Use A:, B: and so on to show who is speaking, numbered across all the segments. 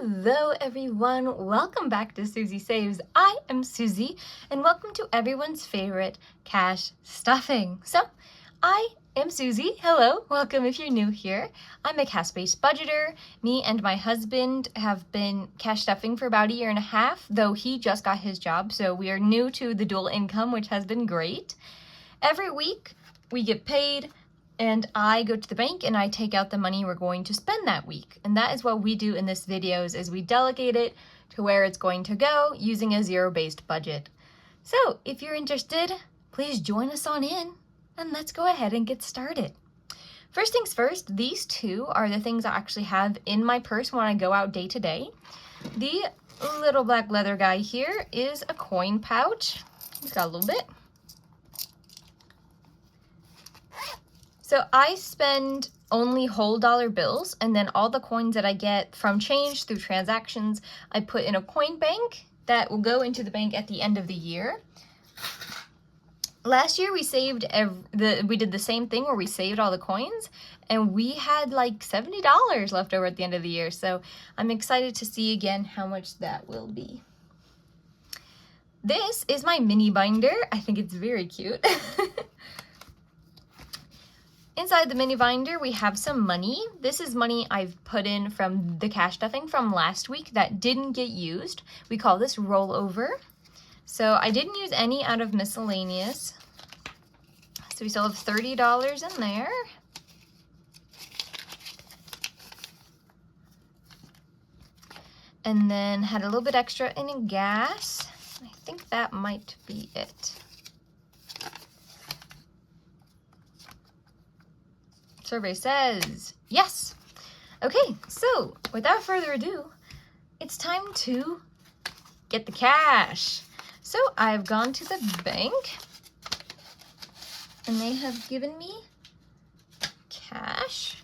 A: Hello everyone, welcome back to Susie Saves. I am Susie and welcome to everyone's favorite cash stuffing. So I am Susie. Hello, welcome if you're new here. I'm a cash-based budgeter. Me and my husband have been cash stuffing for about a year and a half, though he just got his job, so we are new to the dual income, which has been great. Every week we get paid and I go to the bank and I take out the money we're going to spend that week. And that is what we do in this video is we delegate it to where it's going to go using a zero-based budget. So if you're interested, please join us on in and let's go ahead and get started. First things first, these two are the things I actually have in my purse when I go out day to day. The little black leather guy here is a coin pouch. He's got a little bit. So I spend only whole dollar bills, and then all the coins that I get from change through transactions, I put in a coin bank that will go into the bank at the end of the year. Last year we saved we did the same thing where we saved all the coins, and we had like $70 left over at the end of the year. So I'm excited to see again how much that will be. This is my mini binder. I think it's very cute. Inside the mini binder, we have some money. This is money I've put in from the cash stuffing from last week that didn't get used. We call this rollover. So I didn't use any out of miscellaneous. So we still have $30 in there. And then had a little bit extra in gas. I think that might be it. Survey says yes. Okay, so without further ado, it's time to get the cash. So I've gone to the bank and they have given me cash.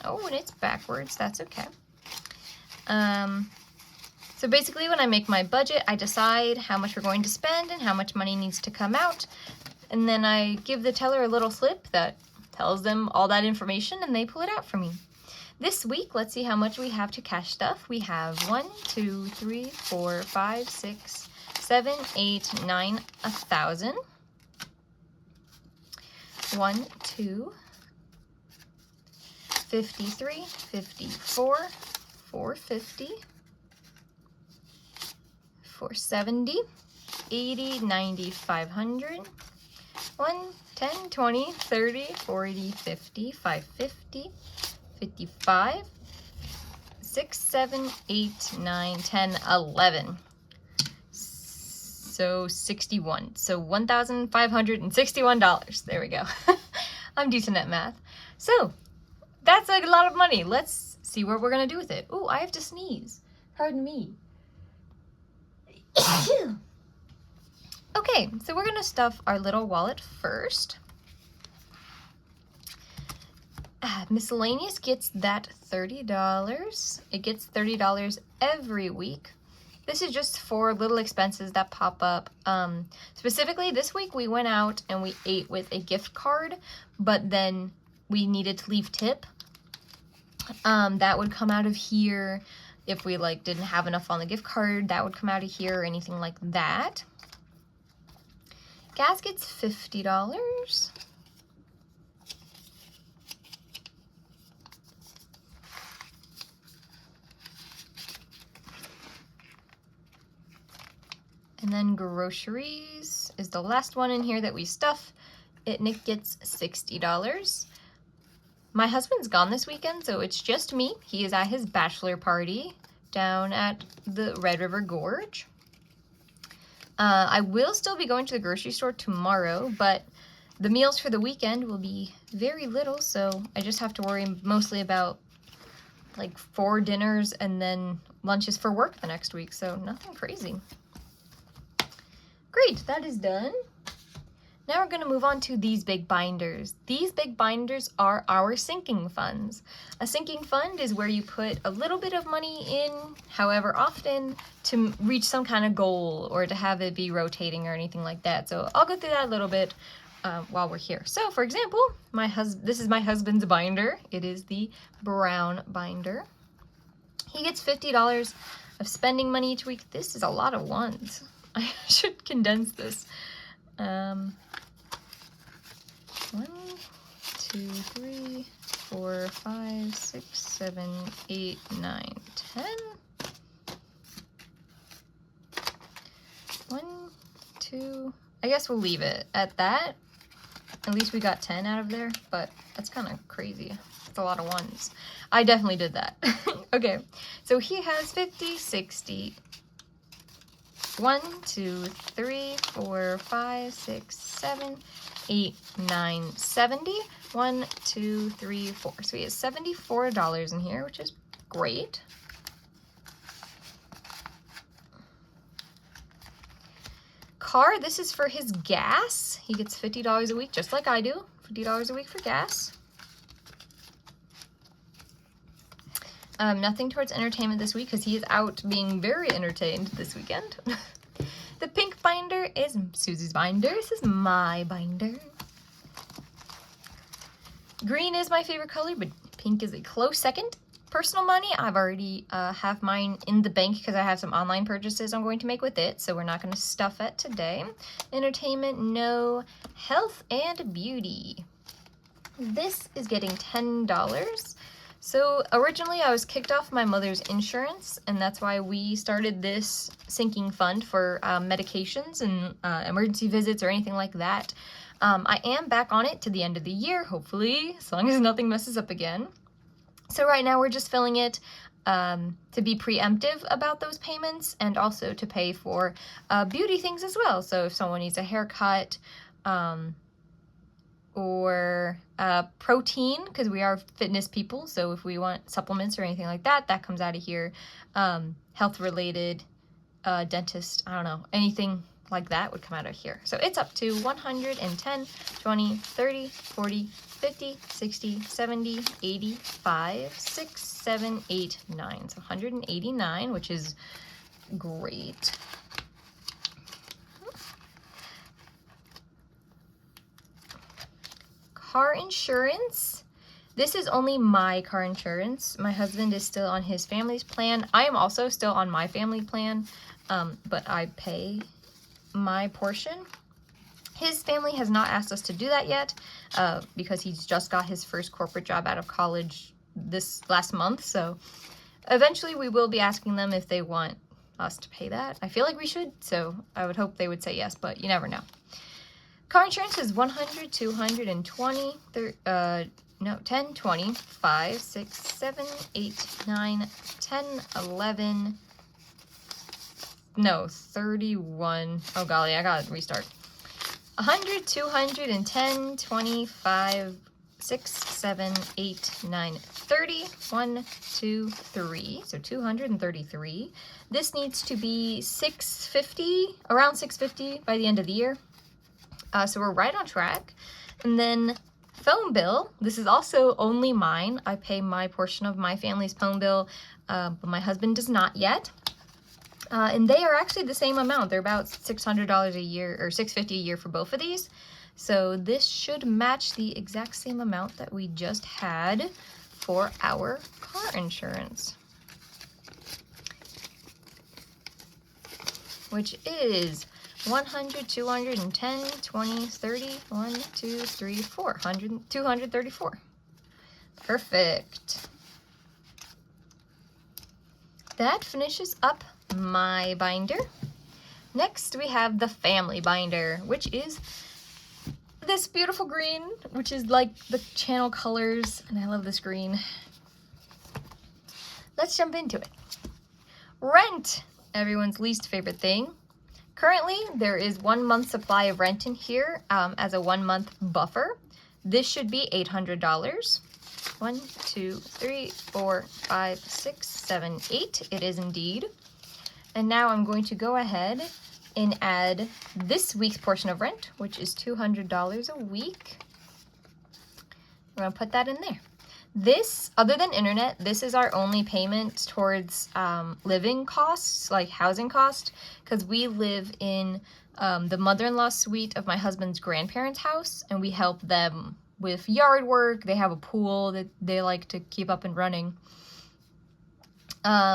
A: Oh, and it's backwards, that's okay. So basically when I make my budget, I decide how much we're going to spend and how much money needs to come out. And then I give the teller a little slip that tells them all that information and they pull it out for me. This week, let's see how much we have to cash stuff. We have 1, 2, 3, 4, 5, 6, 7, 8, 9, 1,000. 1, 2, 53, 54, 450, 470, 80, 90, 500. 1, 10, 20, 30, 40, 50, 550, 55, 6, 7, 8, 9, 10, 11. So 61. So $1,561. There we go. I'm decent at math. So that's a lot of money. Let's see what we're going to do with it. Oh, I have to sneeze. Pardon me. Okay, so we're gonna stuff our little wallet first. Miscellaneous gets that $30. It gets $30 every week. This is just for little expenses that pop up. Specifically, this week we went out and we ate with a gift card, but then we needed to leave tip. That would come out of here. If we didn't have enough on the gift card, that would come out of here or anything like that. Gas gets $50. And then groceries is the last one in here that we stuff. Nick gets $60. My husband's gone this weekend, so it's just me. He is at his bachelor party down at the Red River Gorge. I will still be going to the grocery store tomorrow, but the meals for the weekend will be very little, so I just have to worry mostly about 4 dinners and then lunches for work the next week, so nothing crazy. Great, that is done. Now we're going to move on to these big binders. These big binders are our sinking funds. A sinking fund is where you put a little bit of money in, however often, to reach some kind of goal or to have it be rotating or anything like that. So I'll go through that a little bit while we're here. So for example, this is my husband's binder. It is the brown binder. He gets $50 of spending money each week. This is a lot of ones. I should condense this. 1, 2, 3, 4, 5, 6, 7, 8, 9, 10. 1, 2. I guess we'll leave it at that. At least we got 10 out of there, but that's kind of crazy. It's a lot of ones. I definitely did that. Okay, so he has 50, 60. 1, 2, 3, 4, 5, 6, 7, 8, 9, 70. 1, 2, 3, 4. So he has $74 in here, which is great. Car, this is for his gas. He gets $50 a week, just like I do. $50 a week for gas. Nothing towards entertainment this week because he is out being very entertained this weekend. The pink binder is Susie's binder. This is my binder. Green is my favorite color, but pink is a close second. Personal money, I've already have mine in the bank because I have some online purchases I'm going to make with it, so we're not going to stuff it today. Entertainment, no. Health and beauty. This is getting $10. So originally I was kicked off my mother's insurance, and that's why we started this sinking fund for medications and emergency visits or anything like that. I am back on it to the end of the year, hopefully, as long as nothing messes up again. So right now we're just filling it to be preemptive about those payments and also to pay for beauty things as well. So if someone needs a haircut, or protein, because we are fitness people, so if we want supplements or anything like that, that comes out of here. Health related, dentist, I don't know, anything like that would come out of here. So it's up to 110, 20, 30, 40, 50, 60, 70, 85, 6, 7, 8, 9. So 189, which is great. Car insurance. This is only my car insurance. My husband is still on his family's plan. I am also still on my family plan, but I pay my portion. His family has not asked us to do that yet because he's just got his first corporate job out of college this last month. So eventually we will be asking them if they want us to pay that. I feel like we should, so I would hope they would say yes, but you never know. Car insurance is 100, 220, 10, 20, 5, 6, 7, 8, 9, 10, 11, no, 31. Oh golly, I gotta restart. 100, 210, 25, 6, 7, 8, 9, 30, 1, 2, 3. So 233. This needs to be 650, around 650 by the end of the year. So we're right on track. And then phone bill, this is also only mine. I pay my portion of my family's phone bill, but my husband does not yet. And they are actually the same amount. They're about $600 a year, or $650 a year for both of these. So this should match the exact same amount that we just had for our car insurance, which is 100, 210, 20, 30, 1, 2, 3, 4, 234. Perfect. That finishes up my binder. Next we have the family binder, which is this beautiful green, which is like the channel colors, and I love this green. Let's jump into it. Rent, everyone's least favorite thing. Currently, there is 1 month supply of rent in here as a 1 month buffer. This should be $800. 1, 2, 3, 4, 5, 6, 7, 8. It is indeed. And now I'm going to go ahead and add this week's portion of rent, which is $200 a week. We're going to put that in there. This, other than internet, this is our only payment towards living costs, like housing cost, because we live in the mother-in-law suite of my husband's grandparents' house, and we help them with yard work. They have a pool that they like to keep up and running.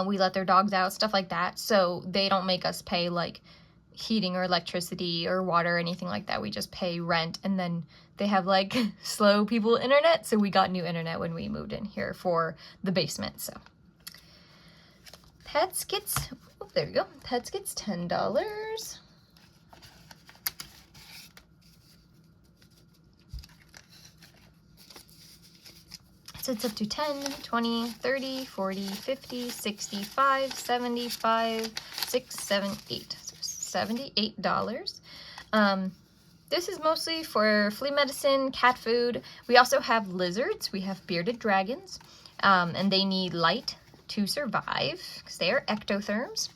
A: We let their dogs out, stuff like that. So they don't make us pay like heating or electricity or water or anything like that. We just pay rent, and then they have like slow people internet. So we got new internet when we moved in here for the basement. So Pets gets, oh, there we go. Pets gets $10. So it's up to 10, 20, 30, 40, 50, 65, 75, 6, 7, 8. So $78. This is mostly for flea medicine, cat food. We also have lizards. We have bearded dragons, and they need light to survive because they are ectotherms.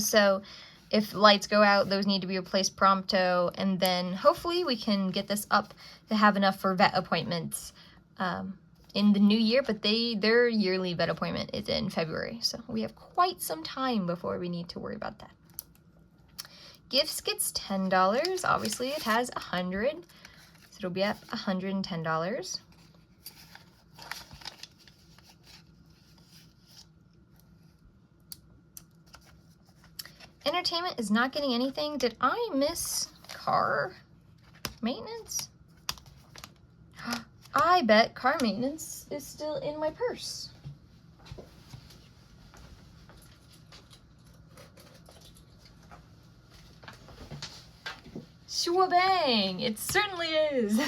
A: So if lights go out, those need to be replaced prompto, and then hopefully we can get this up to have enough for vet appointments in the new year, but their yearly vet appointment is in February, so we have quite some time before we need to worry about that. Gifts gets $10. Obviously, it has 100, so it'll be at $110. Entertainment is not getting anything. Did I miss car maintenance? I bet car maintenance is still in my purse. Shwabang! It certainly is.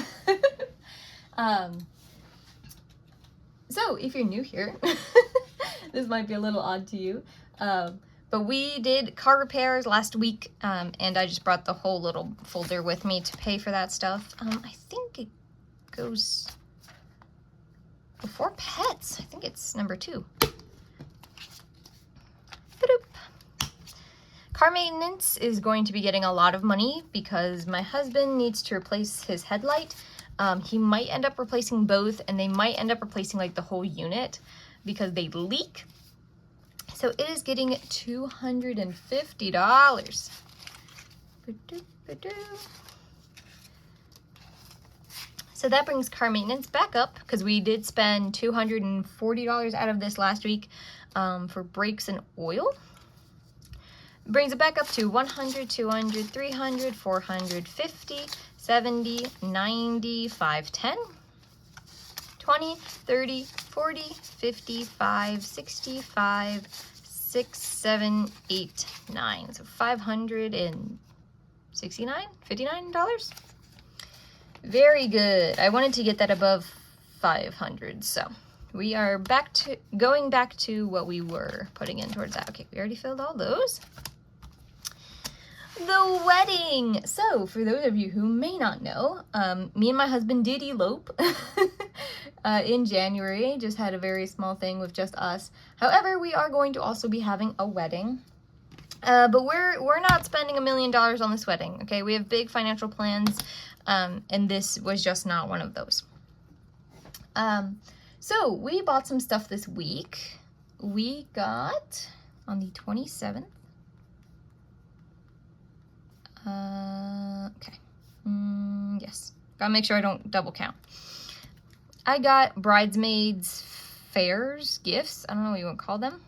A: So if you're new here, this might be a little odd to you, but we did car repairs last week, and I just brought the whole little folder with me to pay for that stuff. I think it goes before pets. I think it's number 2. Car maintenance is going to be getting a lot of money because my husband needs to replace his headlight. He might end up replacing both, and they might end up replacing like the whole unit because they leak. So it is getting $250. So that brings car maintenance back up because we did spend $240 out of this last week for brakes and oil. Brings it back up to 100, 200, 300, 450, 70, 90, 510, 20, 30, 40, 55, 65, 6, 7, 8, 9. So $569, $59. Very good. I wanted to get that above 500, so we are going back to what we were putting in towards that. Okay, we already filled all those. The wedding. So for those of you who may not know, me and my husband did elope in January. Just had a very small thing with just us. However, we are going to also be having a wedding. But we're not spending $1 million on this wedding. Okay, we have big financial plans, and this was just not one of those. So we bought some stuff this week. We got on the 27th. Okay. Yes. Gotta make sure I don't double count. I got bridesmaids fairs, gifts. I don't know what you would call them.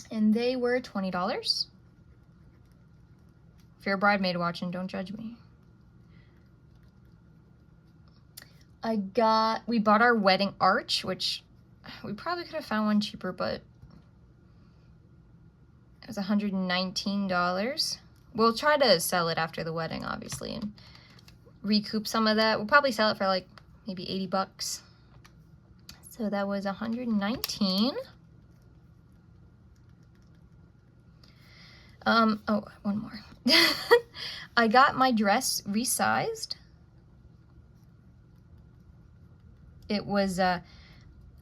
A: And they were $20. If you're a bridemaid watching, don't judge me. We bought our wedding arch, which we probably could have found one cheaper, but it was $119. We'll try to sell it after the wedding, obviously, and recoup some of that. We'll probably sell it for like maybe $80. So that was $119. Oh, one more. I got my dress resized. It was a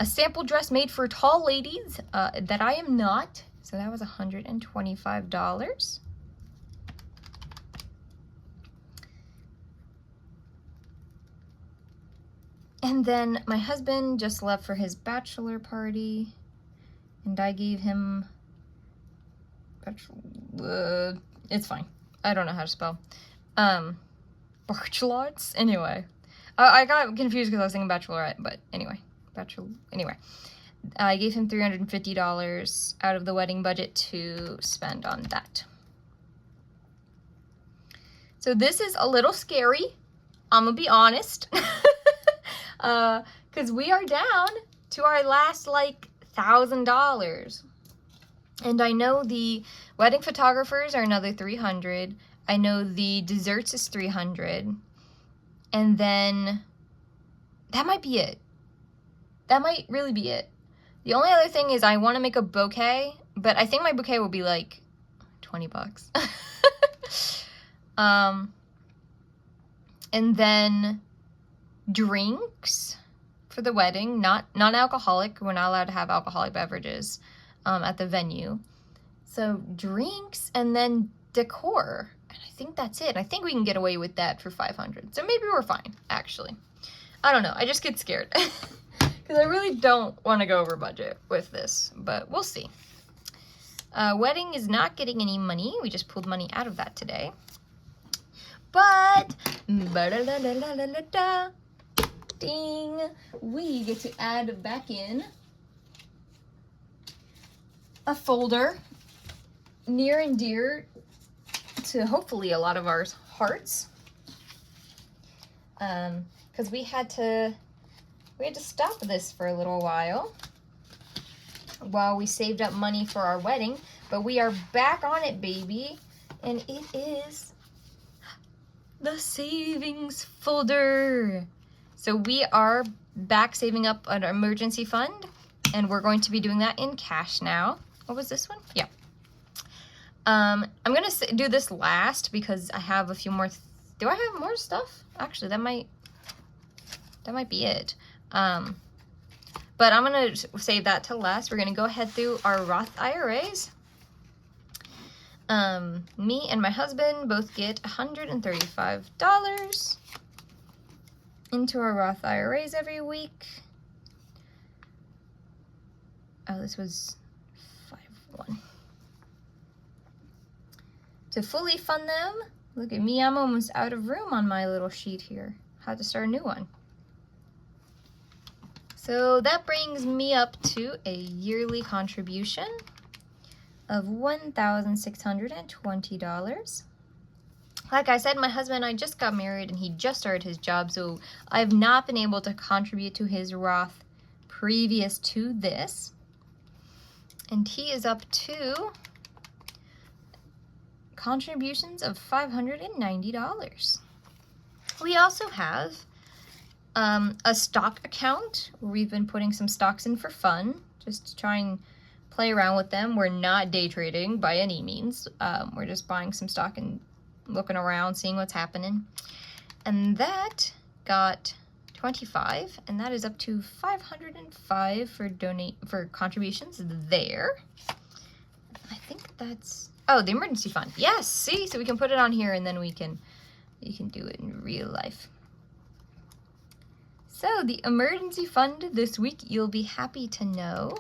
A: sample dress made for tall ladies that I am not. So that was $125. And then my husband just left for his bachelor party, and I gave him it's fine. I don't know how to spell. Bachelorets? Anyway. I got confused because I was thinking bachelorette, but anyway. I gave him $350 out of the wedding budget to spend on that. So this is a little scary, I'm gonna be honest, because we are down to our last like $1,000. And I know the wedding photographers are another $300. I know the desserts is $300. And then that might be it. That might really be it. The only other thing is I want to make a bouquet, but I think my bouquet will be like $20. And then drinks for the wedding, not non-alcoholic. We're not allowed to have alcoholic beverages at the venue. So drinks and then decor. And I think that's it. I think we can get away with that for $500. So maybe we're fine, actually. I don't know. I just get scared because I really don't want to go over budget with this, but we'll see. Wedding is not getting any money. We just pulled money out of that today. But, ding, we get to add back in a folder near and dear to hopefully a lot of our hearts. Because we had to stop this for a little while we saved up money for our wedding, but we are back on it, baby, and it is the savings folder. So we are back saving up an emergency fund, and we're going to be doing that in cash now. What was this one? Yeah. I'm gonna do this last because I have a few more. Do I have more stuff? Actually, that might be it. But I'm gonna save that till last. We're gonna go ahead through our Roth IRAs. Me and my husband both get $135 into our Roth IRAs every week. Oh, this was 5-1. To fully fund them, look at me, I'm almost out of room on my little sheet here. Had to start a new one. So that brings me up to a yearly contribution of $1,620. Like I said, my husband and I just got married and he just started his job, so I've not been able to contribute to his Roth previous to this. And he is up to contributions of $590. We also have a stock account where we've been putting some stocks in for fun, just to try and play around with them. We're not day trading by any means. We're just buying some stock and looking around, seeing what's happening. And that got 25, and that is up to 505 for contributions there. I think that's the emergency fund. Yes, see, so we can put it on here, and then you can do it in real life. So the emergency fund this week, you'll be happy to know,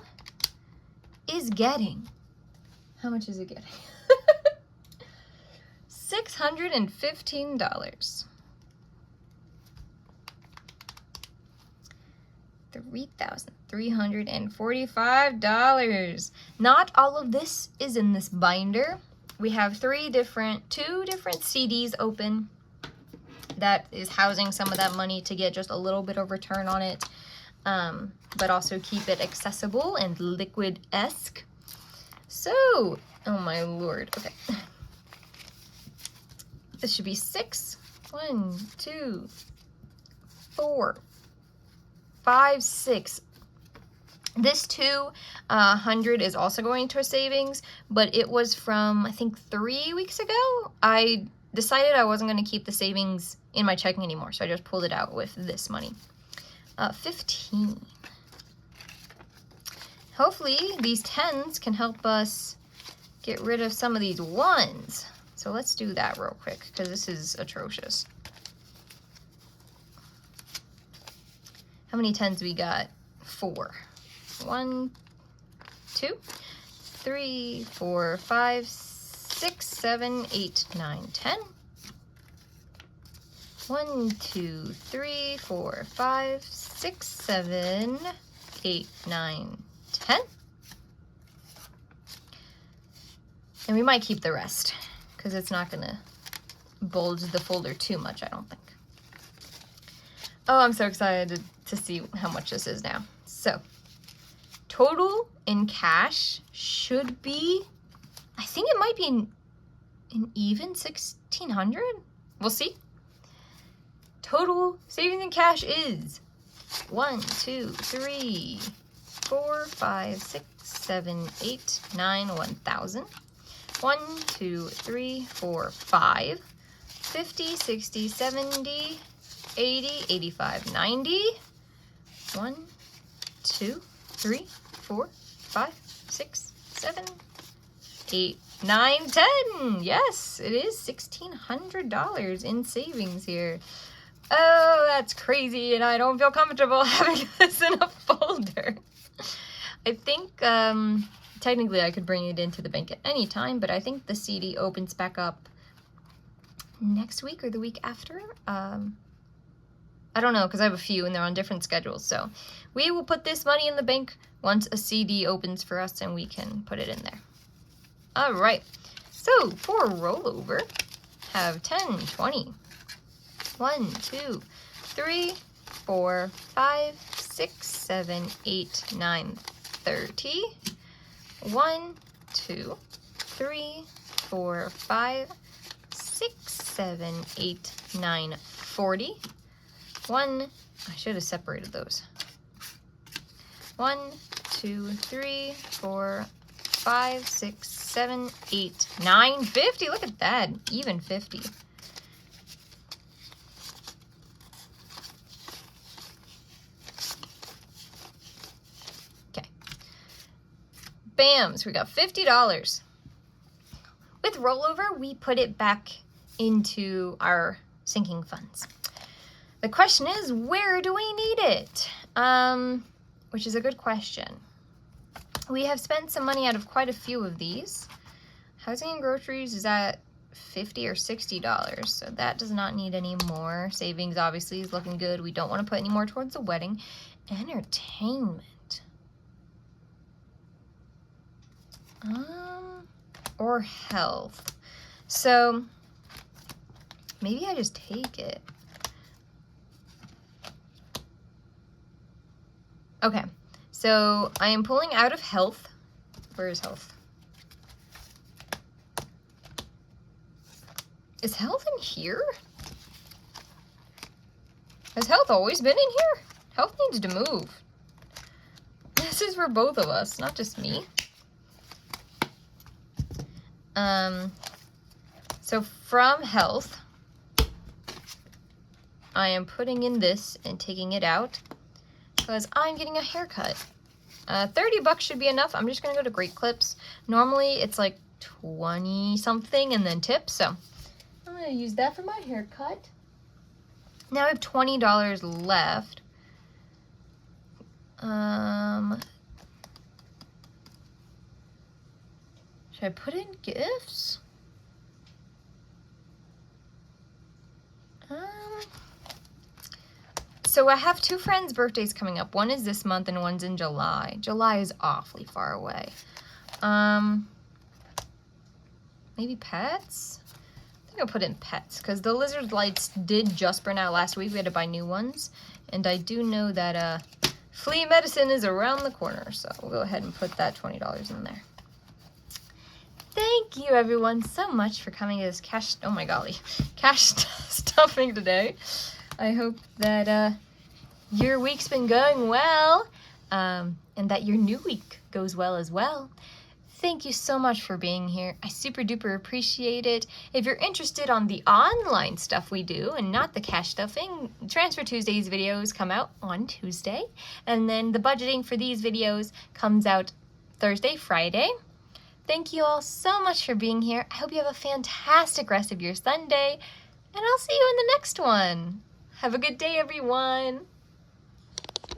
A: is getting, how much is it getting? $615. $3,345. Not all of this is in this binder. We have two different CDs open that is housing some of that money to get just a little bit of return on it, but also keep it accessible and liquid-esque. So, oh my lord, okay. This should be 6. 1, 2, 4, 5, 6. This 200 is also going to a savings, but it was from, I think, 3 weeks ago. I decided I wasn't going to keep the savings in my checking anymore, so I just pulled it out with this money. 15. Hopefully these 10s can help us get rid of some of these 1s. So let's do that real quick, because this is atrocious. How many 10s we got? 4. 1, 2, 3, 4, 5, 6, 7, 8, 9, 10. 1, 2, 3, 4, 5, 6, 7, 8, 9, 10. And we might keep the rest because it's not going to bulge the folder too much, I don't think. Oh, I'm so excited to see how much this is now. So, total in cash should be, I think it might be an even 1,600. We'll see. Total savings in cash is 1, 2, 3, 4, 5, 6, 7, 8, 9, 1,000. 1, 2, 3, 4, 5, 50, 60, 70, 80, 85, 90. 1, 2, 3, 4, 5, 6, 7, 8, 9, 10. Yes, it is $1,600 in savings here. Oh, that's crazy, and I don't feel comfortable having this in a folder. I think, technically I could bring it into the bank at any time, but I think the CD opens back up next week or the week after. I don't know, because I have a few and they're on different schedules. So we will put this money in the bank once a CD opens for us and we can put it in there. All right. So for rollover, have 10, 20. 1, 2, 3, 4, 5, 6, 7, 8, 9, 30. 1, 2, 3, 4, 5, 6, 7, 8, 9, 40. 1, I should have separated those. 1, 2, 3, 4, 5, 6, 7, 8, 9, 50. Look at that, even 50. Okay. Bam, so we got $50. With rollover, we put it back into our sinking funds. The question is, where do we need it? Which is a good question. We have spent some money out of quite a few of these. Housing and groceries is at $50 or $60, so that does not need any more. Savings obviously is looking good. We don't want to put any more towards the wedding. Entertainment. Or health. So maybe I just take it. Okay, so I am pulling out of health. Where is health? Is health in here? Has health always been in here? Health needs to move. This is for both of us, not just me. So from health, I am putting in this and taking it out because I'm getting a haircut. 30 bucks should be enough. I'm just gonna go to Great Clips. Normally it's like 20 something and then tips, so I'm gonna use that for my haircut. Now I have $20 left. Should I put in gifts? So I have two friends' birthdays coming up. One is this month and one's in July. July is awfully far away. Maybe pets? I think I'll put in pets because the lizard lights did just burn out last week. We had to buy new ones. And I do know that flea medicine is around the corner. So we'll go ahead and put that $20 in there. Thank you everyone so much for coming to this cash stuffing today. I hope that your week's been going well, and that your new week goes well as well. Thank you so much for being here. I super duper appreciate it. If you're interested on the online stuff we do and not the cash stuffing, Transfer Tuesdays videos come out on Tuesday, and then the budgeting for these videos comes out Thursday, Friday. Thank you all so much for being here. I hope you have a fantastic rest of your Sunday, and I'll see you in the next one. Have a good day, everyone.